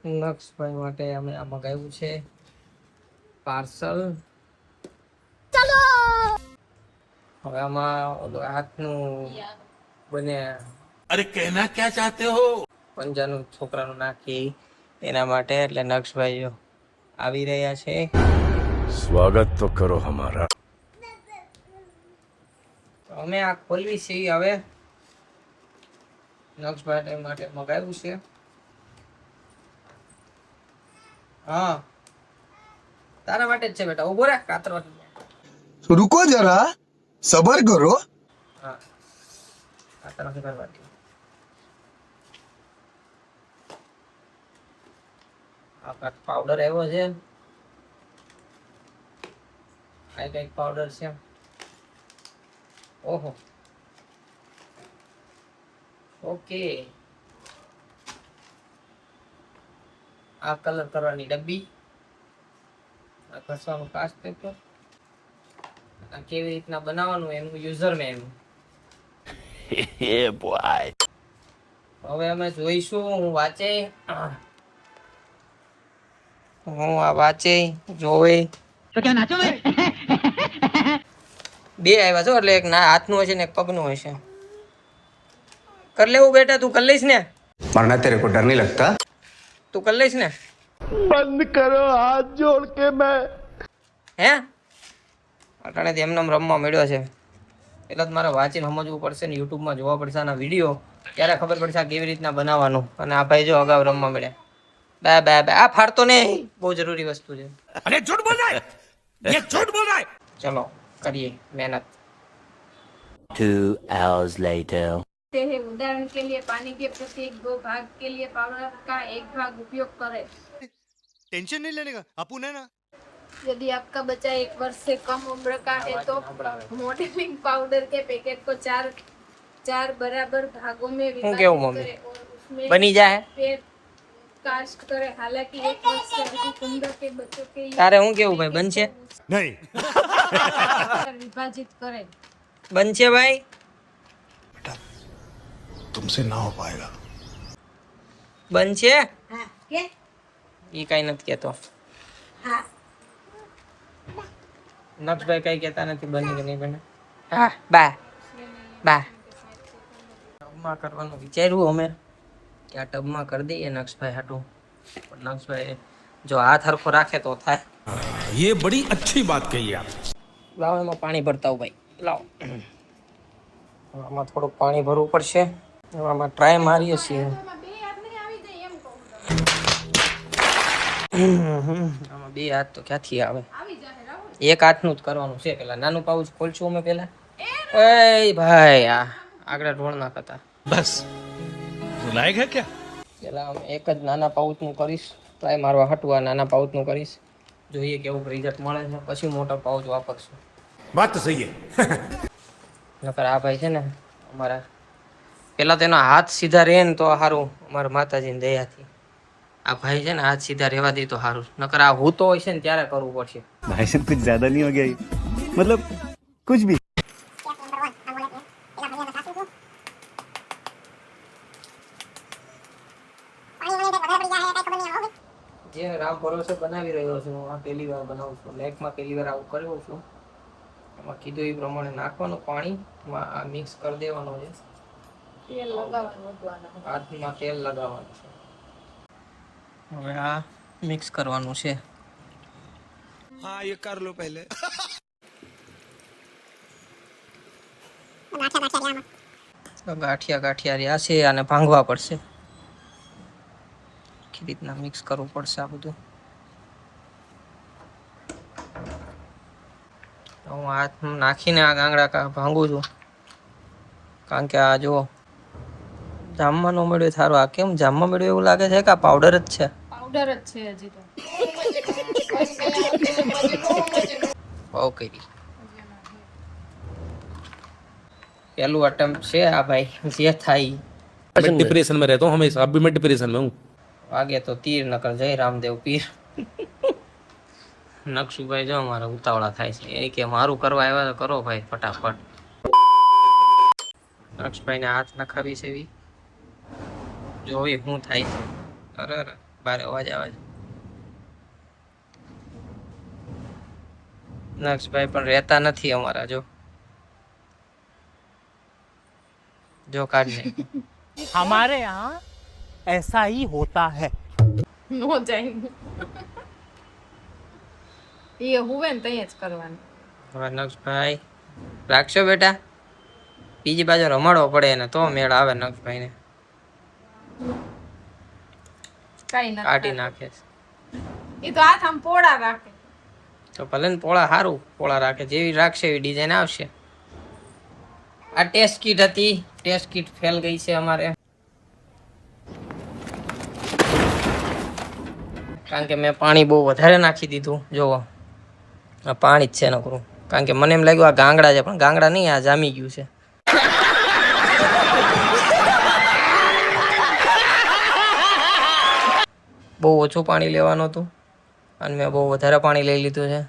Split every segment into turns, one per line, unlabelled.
નક્ષભાઈ માટે અમે આ મગાવ્યું છે પાર્સલ. હવે આમાં હાથનું બને
अरे कहना क्या चाहते हो
પંજાનું છોકરાનું નાખી એના માટે એટલે નક્ષભાઈ આવી રહ્યા છે.
स्वागत तो करो हमारा
અમે આ ખોલવી છે હવે. નક્ષભાઈ માટે મગાવ્યું છે. હા તારા માટે જ છે બેટા. ઉભો રે કાતરો.
रुको जरा सबर करो.
હા કાતરો કરવાથી આ પાવડર આવ્યો છે. આ કઈક પાવડર છે. ઓહો ઓકે. આ કલર કરવાની ડબ્બી, આ ઘસવાનું કાચ પેપર, આ કેવી રીતના બનાવવાનું એનું યુઝર મેન. હવે અમે જોઈશું. હું આ વાંચે જોવે
तो क्या नाचोगे?
બે આવ્યા છો એટલે એક ના હાથનું હશે ને એક પગનું હશે. કર લેવું બેટા? તું કરી લઈશ ને?
मरना तेरे को डर नहीं लगता?
તું કરી લઈશ ને?
बंद करो हाथ जोड़ के मैं
હે અટાણે એમને રમવા મળ્યો છે. એટલે જ મારે વાંચીને સમજવું પડશે ને યુટ્યુબમાં જોવા પડશે આના વિડીયો, ત્યારે ખબર પડશે આ કેવી રીતના બનાવવાનું. અને આ ભાઈ જો અગાઉ રમવા મળ્યા. બે બે બે આ ફાડતો નહીં, બહુ જરૂરી વસ્તુ છે.
अरे झूठ बोल रहा है ये झूठ बोल रहा है
ચલો કરીએ મહેનત.
2 hours later.
हैं। उदाहरण के लिए पानी के प्रत्येक 2 भाग के लिए पाउडर का 1 भाग उपयोग करें।
टेंशन नहीं लेने का अपुन है ना।
यदि आपका बच्चा 1 वर्ष से कम उम्र का है तो मॉडलिंग पाउडर के पैकेट को चार बराबर भागों में विभाजित करें और उसमें
બની જાય.
पेट कास्ट करें। हालांकि 1 वर्ष से अधिक उम्र के बच्चों के
તારે શું કેવું ભાઈ? બનશે?
नहीं
विभाजित करें।
બનશે ભાઈ?
तुमसे ना हो पाएगा.
બનશે?
हाँ के
ઈ કઈ નથી કેતો.
हाँ
નક્ષભાઈ કઈ કેતા નથી બની કે નહીં બને. હા બા બા ટબમાં કરવાનું વિચાર્યું અમે કે આ ટબમાં કરી દઈએ નક્ષભાઈ હાટું. પણ નક્ષભાઈ જો હાથ હરખો રાખે તો થાય.
ये बड़ी अच्छी बात कही आप
લાવો એમાં પાણી ભરતા આવું ભાઈ. લાવો આમાં થોડુંક પાણી ભરવું પડશે. આમાં ટ્રાય મારીએ છીએ. આમાં 2 હાથ તો ક્યાંથી આવે? એક હાથનું જ કરવાનું છે. પેલા નાનું પાઉચ ખોલશું અમે પેલા. એ ભાઈ આ આગળ ઢોળ ના કરતા.
बस रुलाएगा क्या
પેલા અમે એક જ નાના પાઉચનું કરીશ. ટ્રાય મારવા હટવા નાના પાઉચનું કરીશ. જોઈએ કેવું રિઝલ્ટ મળે છે, પછી મોટો પાઉચ વાપરશું.
बात तो सही है
નકર આ ભાઈ છે ને અમારા પેલા તો એનો હાથ સીધા રહે ને તો સારું. અમારા માતાજીની દયાથી આ ભાઈ છે ને હાથ સીધા રહેવા દે તો સારું. નકર આ હું તો હોય છે ને ત્યારે કરવું પડશે.
भाई साहब कुछ ज्यादा नहीं हो गया ये? मतलब कुछ भी.
જે રામ ભરોસે બનાવી રહ્યો છું. આ પહેલી વાર બનાવું છું. લાઈફમાં પહેલી વાર આવું કર્યો છું. એમાં કીધું એ પ્રમાણે નાખવાનું પાણી આ મિક્સ કરી દેવાનું છે.
तेल लगावવાનું
હાથમાં તેલ લગાવવાનું છે. હવે આ મિક્સ કરવાનું છે.
हाँ ये कर लो पहले।
ગાંઠિયા ગાંઠિયા રહ્યા છે. આને ભાંગવા પડશે. આખી રીતના મિક્સ કરવું પડશે આ બધું. હું હાથ નાખીને આ ગાંગડા ભાંગું છું. કારણ કે આ જો જામમાં ન મળ્યું સારું. આ કેમ જામમાં મળ્યું એવું લાગે છે કે આ પાવડર જ છે?
પાવડર જ છે હજી તો.
બહુ કરી. પહેલું અટેમ્પ્ટ છે આ ભાઈ. જે થાય
मैं डिप्रेशन में रहता हूँ हमेशा. अभी मैं डिप्रेशन में हूँ.
વાગે તો તીર નકર જય રામદેવ પીર. નકશુભાઈ જો મારા ઉતાવળા થાય છે. એ કે મારું કરવા આવ્યા તો કરો ભાઈ ફટાફટ. નક્ષભાઈને હાથ નખાવી છે એવી જોઈ શું થાય છે. અરે બાર અવાજ આવે છે. નક્ષભાઈ પણ રહેતા નથી અમારા. જો કાઢ ને
हमारे यहाँ ऐसा ही होता है.
નો જાય એ હુવે ને તઈ જ કરવાનું.
હવે નક્ષભાઈ રાખશો બેટા, બીજી બાજુ રમાડવો પડે એને તો મેળ આવે. નક્ષભાઈને
કઈ ના
કાઢી નાખે છે.
એ તો હાથ આમ પોળા રાખે.
તો ભલે ને પોળા સારું પોળા રાખે, જેવી રાખશે એવી ડિઝાઇન આવશે. આ ટેસ્ટ કીટ હતી, ટેસ્ટ કીટ ફેલ ગઈ છે અમારે, કારણ કે મેં પાણી બહુ વધારે નાખી દીધું. જોવો આ પાણી જ છે નકરું, કારણ કે મને એમ લાગ્યું આ ગાંગડા છે, પણ ગાંગડા નહીં, આ જામી ગયું છે. બહુ ઓછું પાણી લેવાનું હતું અને મેં બહુ વધારે પાણી લઈ લીધું છે.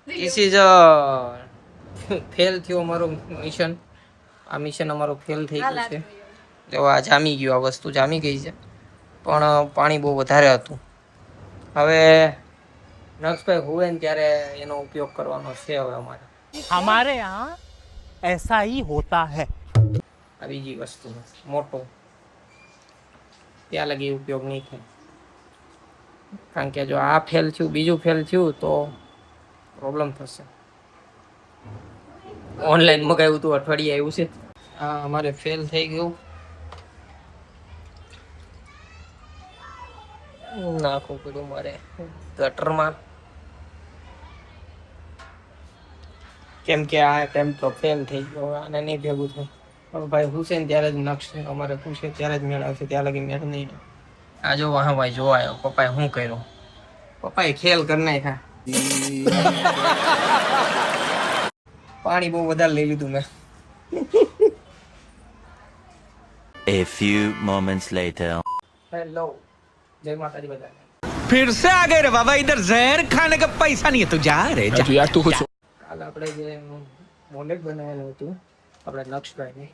ધીસ ઇઝ ફેલ થયું અમારું મિશન. આ મિશન અમારું ફેલ થઈ ગયું છે. જો આ જામી ગયું, આ વસ્તુ જામી ગઈ છે, પણ પાણી બહુ વધારે હતું. હવે નક્ષભાઈ હુએ ને ત્યારે એનો ઉપયોગ કરવાનો છે હવે અમારે.
हमारे यहाँ ऐसा ही होता है.
આ બીજી વસ્તુ મોટો, ત્યાં લગી ઉપયોગ નહીં થાય, કારણ કે જો આ ફેલ થયું, બીજું ફેલ થયું તો પ્રોબ્લેમ થશે. ઓનલાઈન મગાવ્યું હતું, અઠવાડિયે આવ્યું છે. આ અમારે ફેલ થઈ ગયું. નાખવું પડ્યું મારે ગટરમાં, કેમ કે આ ટાઈમ તો ફેલ થઈ ગયો. આને નહીં ભેગું થાય. પણ ભાઈ હુસેન ત્યારે જ નક્ષ અમારે ખુશે ત્યારે જ મેળ આવશે, ત્યાં લગી મેળ નહીં. આ જો હા ભાઈ જોવા આવ્યો, પપ્પાએ શું કર્યું? પપ્પાએ ખેલ કરી નાખ્યા. પાણી બહુ વધારે લઈ લીધું મેં.
A few moments later.
Hello, જય માતાજી બધાને.
फिर से आ गए रे बाबा, इधर जहर खाने का पैसा नहीं है, तू जा रे जा।
यार तू कुछ
કાલ આપણે જે મોલેટ બનાવેલું હતું આપણે નક્ષભાઈને,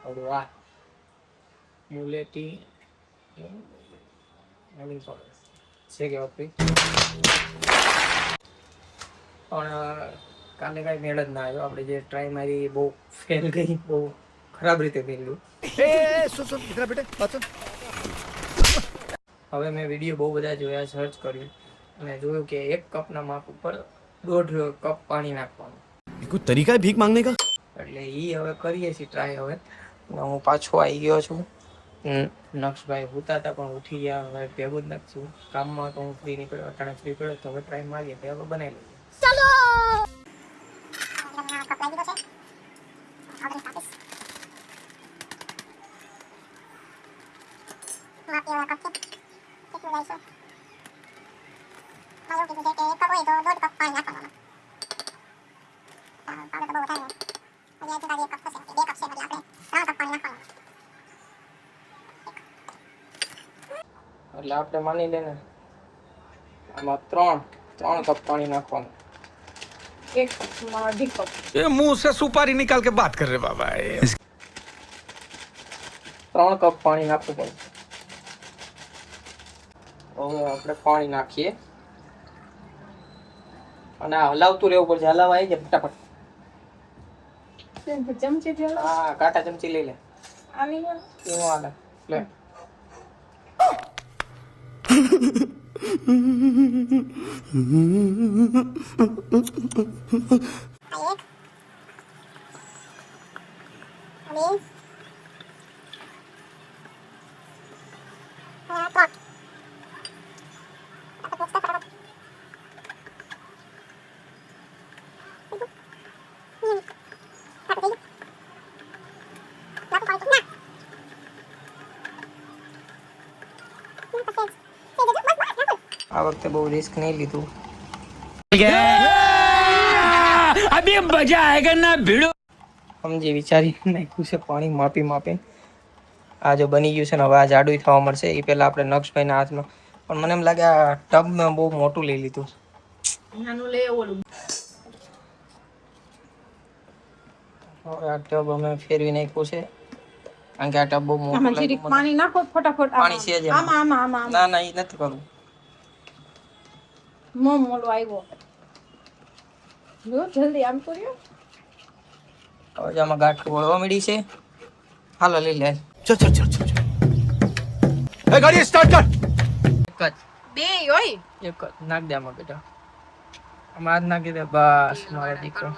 આપણું આ મુલેટી છે કે વાપરી, પણ કાલે કાંઈ મેળ જ ના આવ્યો. આપણે જે ટ્રાય મારી એ બહુ ફેલ ગઈ, બહુ ખરાબ રીતે ફેલ ગયું. હવે મેં વિડીયો બહુ બધા જોયા, સર્ચ કર્યું અને જોયું કે 1 કપના માપ ઉપર 1.5 કપ પાણી નાખવાનું.
कोई तरीका है भीख मांगने का?
એટલે એ હવે કરીએ છીએ ટ્રાય. હવે હું પાછો આવી ગયો છું. નક્ષભાઈ ઉતા હતા પણ ઉઠી ગયા. હવે ભેગું જ નાખશું કામમાં, તો હું ફ્રી નીકળ્યો, અટાણે ફ્રી પડ્યો તો હવે ટ્રાય મારીએ. હવે બનાવી લઈએ. એટલે આપણે માની લે ને આમાં 3 કપ પાણી નાખવાનું.
1 કપમાં 1.5 કપ.
ये मुंह से सुपारी निकाल के बात कर रहे बाबा।
3 કપ પાણી નાખવું પડે. હવે આપણે પાણી નાખીએ અને આ હલાવતું રહેવું પડશે. હલાવા આવી જાય ફટાફટ.
ચમચી ફેરવો.
હા, કાંટા ચમચી લઈ લે.
આની
એનો હાલે લે. આ વખતે બહુ રિસ્ક નહીં લીધું.
अभी मजा आएगा ना भिड़ो।
સમજી વિચારી નાખ્યું છે પાણી માપી માપી. આ જો બની ગયું છે ને, હવે આ જાડું થવા મળશે. એ પહેલા આપણે નક્ષભાઈના હાથમાં, પણ મને એમ લાગે આ ટબમાં બહુ મોટું લઈ લીધું.
નાનું લે ઓલું.
હવે આ ટબ અમે ફેરવી નાખ્યું છે. કારણ કે આ ટબ બહુ મોટો
આમાં
લાગ્યો
જીરીક
મને.
પાણી નાખો ફટાફટ.
પાણી છે જ એમાં.
આમાં આમાં આમાં આમાં.
ના ના એ નથી કરવું.
મોં મોડો આવ્યો. જો જલ્દી આમ કર્યો.
હવે જો આમાં ગાંઠ વળવા મળી છે. હાલો લઈ લે.
गाड़ी स्टार्ट कर
એક જ
બે ઓય.
એક જ નાખ દે આમાં બેટા. આમાં હાથ નાખી દે બસ મારો દીકરો.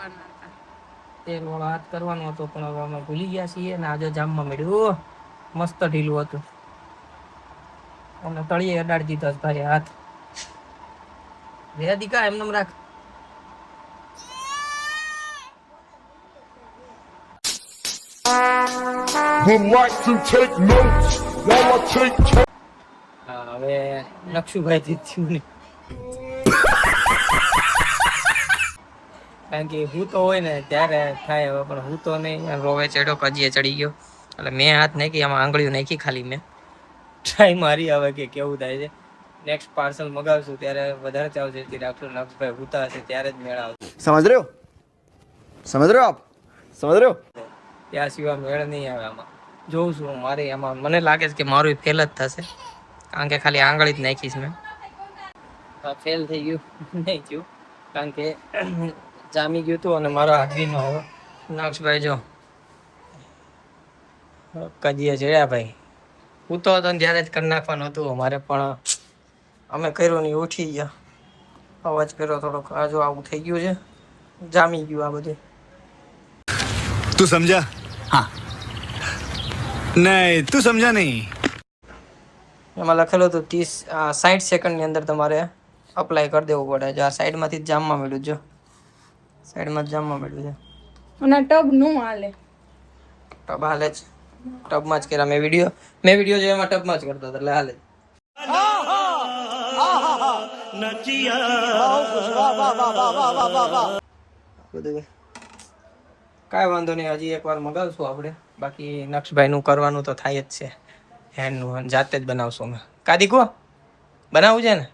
તેલ વાળો હાથ કરવાનો હતો પણ હવે અમે ભૂલી ગયા છીએ ને આજે જામમાં મળ્યું મસ્ત ઢીલું હતું. અમને તળિયે અડાડી દીધા છે ભાઈ હાથ. રે દીકા એમને રાખ.
Would like to take notes while I take
હા હવે નકશુભાઈ થી થયું ને કારણ કે હું તો હોય ને ત્યારે થાય હવે પણ હું તો નહીં. રોવે ચડ્યો કજીએ ચડી ગયો એટલે મેં હાથ નાખી આમાં આંગળીઓ નાખી ખાલી મેં ટ્રાય મારી હવે કે કેવું થાય છે. નેક્સ્ટ પાર્સલ મગાવશું ત્યારે વધારે ચાવ છે રાખશું. નક્ષભાઈ હુતા હશે ત્યારે જ મેળ આવશે.
समझ रहे हो समझ रहे हो आप समझ रहे हो
ત્યાં સિવાય મેળ નહીં આવે આમાં. જોઉં છું મારે આમાં મને લાગે છે કે મારું ફેલ જ થશે કારણ કે ખાલી આંગળી જ નાખીશ મેં. ફેલ થઈ ગયું નહીં થયું કારણ કે જામી ગયું હતું અને મારો હાથ બી ન આવ્યો. નક્ષભાઈ જો કજીએ ચડ્યા ભાઈ. હું તો હતો ને ત્યારે જ કરી નાખવાનું હતું અમારે પણ અમે કર્યું નહીં. ઉઠી ગયા અવાજ કર્યો થોડોક. આ જો આવું થઈ ગયું છે જામી ગયું આ બધું.
तू समझा हाँ नहीं तू समझा नहीं
એમાં લખેલું હતું 60 સેકન્ડની અંદર તમારે અપ્લાય કરી દેવું પડે. જો આ સાઈડમાંથી જ જામમાં મળ્યું. જો સાઈડમાં જ જામમાં મળ્યું છે.
અને ટબ નું હાલે.
ટબ હાલે જ. ટબમાં જ કર્યા મેં વિડીયો જો એમાં ટબમાં જ કરતો હતો એટલે હાલે જ. બધું કાંઈ વાંધો નહીં. હજી એકવાર મગાવશું આપણે. બાકી નક્ષભાઈનું કરવાનું તો થાય જ છે. હેન્ડનું જાતે જ બનાવશું અમે. કાદી કો બનાવવું છે ને.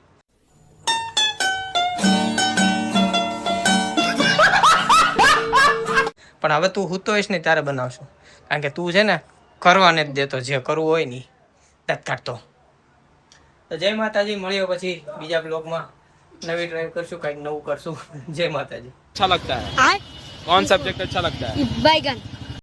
પણ હવે તું હૂતો હોઈશ ને ત્યારે બનાવશું કારણ કે તું છે ને કરવાને જ દેતો જે કરવું હોય ને તત કાઢતો. તો જય માતાજી. મળ્યો પછી બીજા બ્લોગમાં નવી ટ્રાય કરશું કંઈક નવું કરશું. જય માતાજી.
अच्छा लगता है कौन सब्जेक्ट अच्छा लगता है
बैगन.